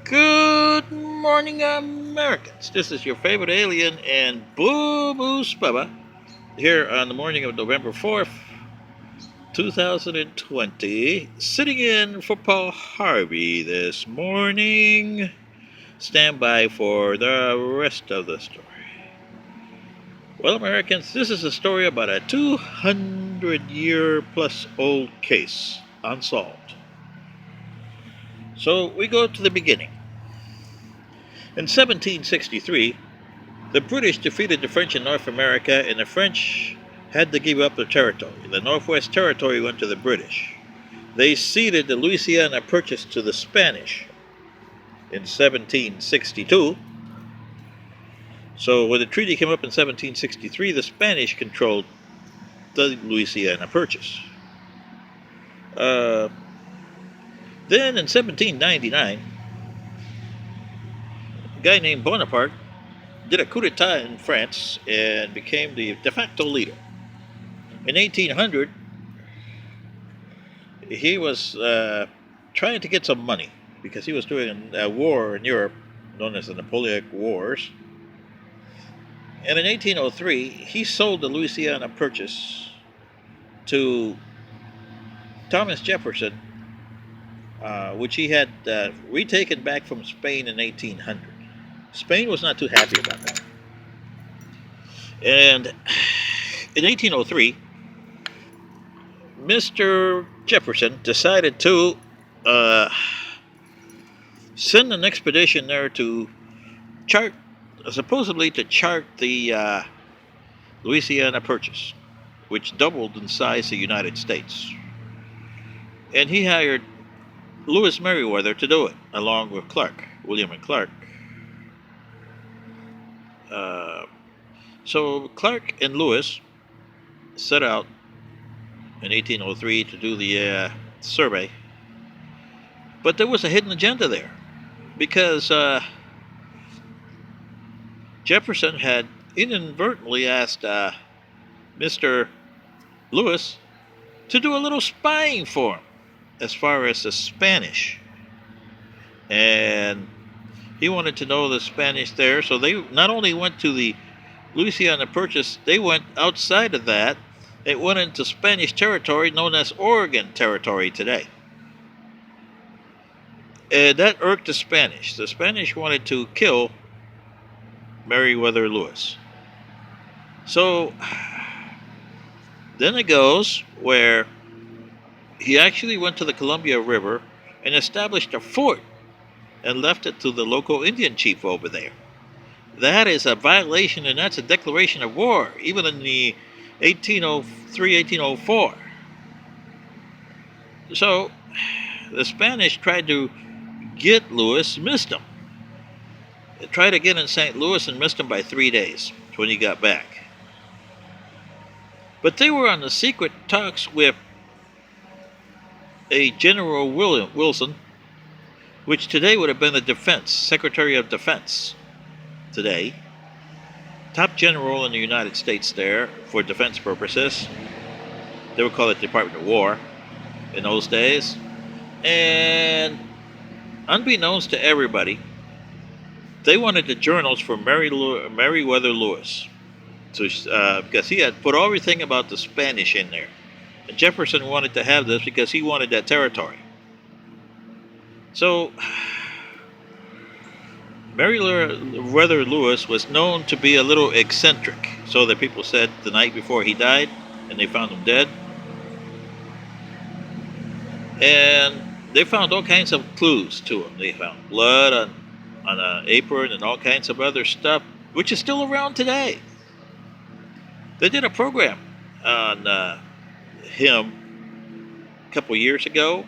Good morning, Americans. This is your favorite alien and Boo Moose Bubba here on the morning of November 4th, 2020, sitting in for Paul Harvey this morning. Stand by for the rest of the story. Well, Americans, this is a story about a 200-year plus old case unsolved. So we go to the beginning. In 1763, the British defeated the French in North America, and the French had to give up their territory. The Northwest Territory went to the British. They ceded the Louisiana Purchase to the Spanish in 1762. So when the treaty came up in 1763, the Spanish controlled the Louisiana Purchase. Then in 1799, a guy named Bonaparte did a coup d'etat in France and became the de facto leader. In 1800, he was trying to get some money because he was doing a war in Europe known as the Napoleonic Wars. And in 1803, he sold the Louisiana Purchase to Thomas Jefferson, which he had retaken back from Spain in 1800. Spain was not too happy about that. And in 1803, Mr. Jefferson decided to send an expedition there to supposedly chart the Louisiana Purchase, which doubled in size the United States. And he hired Lewis Meriwether to do it, along with William and Clark. So Clark and Lewis set out in 1803 to do the survey. But there was a hidden agenda there, because Jefferson had inadvertently asked Mr. Lewis to do a little spying for him as far as the Spanish. And he wanted to know the Spanish there, so they not only went to the Louisiana Purchase, they went outside of that. It went into Spanish territory known as Oregon Territory today. And that irked the Spanish. The Spanish wanted to kill Meriwether Lewis. So then it goes where he actually went to the Columbia River and established a fort and left it to the local Indian chief over there. That is a violation, and that's a declaration of war, even in the 1803, 1804. So the Spanish tried to get Lewis, missed him. They tried again in St. Louis and missed him by 3 days when he got back. But they were on the secret talks with a General Wilson, which today would have been the Secretary of Defense today. Top general in the United States there for defense purposes. They would call it Department of War in those days. And unbeknownst to everybody, they wanted the journals for Meriwether Lewis, because he had put everything about the Spanish in there. And Jefferson wanted to have this because he wanted that territory. So Meriwether Lewis was known to be a little eccentric, so that people said the night before he died, and they found him dead. And they found all kinds of clues to him. They found blood on an apron and all kinds of other stuff, which is still around today. They did a program on him a couple years ago,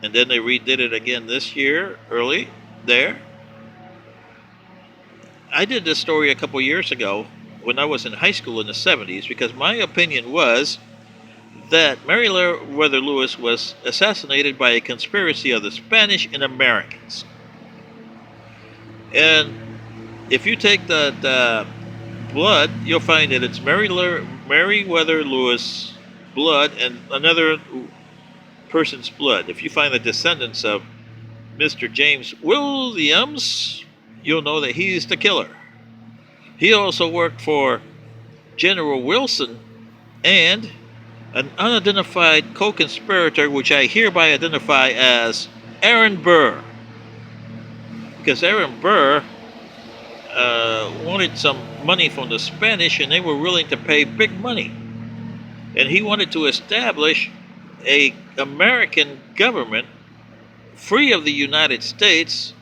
and then they redid it again this year, early there. I did this story a couple years ago when I was in high school in the 70s, because my opinion was that Meriwether Lewis was assassinated by a conspiracy of the Spanish and Americans. And if you take the blood, you'll find that it's Meriwether Lewis blood and another person's blood. If you find the descendants of Mr. James Williams, you'll know that he's the killer. He also worked for General Wilson and an unidentified co-conspirator, which I hereby identify as Aaron Burr. Because Aaron Burr wanted some money from the Spanish, and they were willing to pay big money. And he wanted to establish a American government free of the United States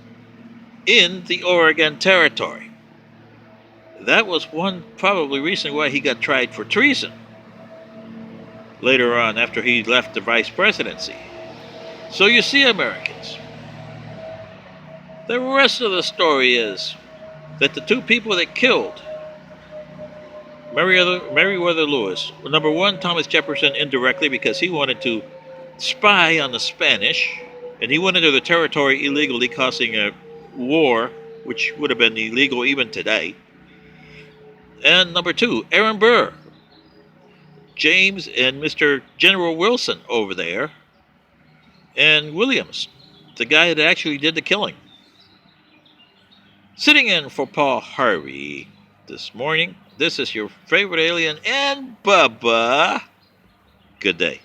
in the Oregon Territory. That was one probably reason why he got tried for treason later on after he left the vice presidency. So you see, Americans, the rest of the story is that the two people that killed Meriwether Lewis, number one, Thomas Jefferson indirectly because he wanted to spy on the Spanish, and he went into the territory illegally, causing a war which would have been illegal even today. And number two, Aaron Burr, James and Mr. General Wilson over there, and Williams, the guy that actually did the killing. Sitting in for Paul Harvey this morning, this is your favorite alien and Bubba. Good day.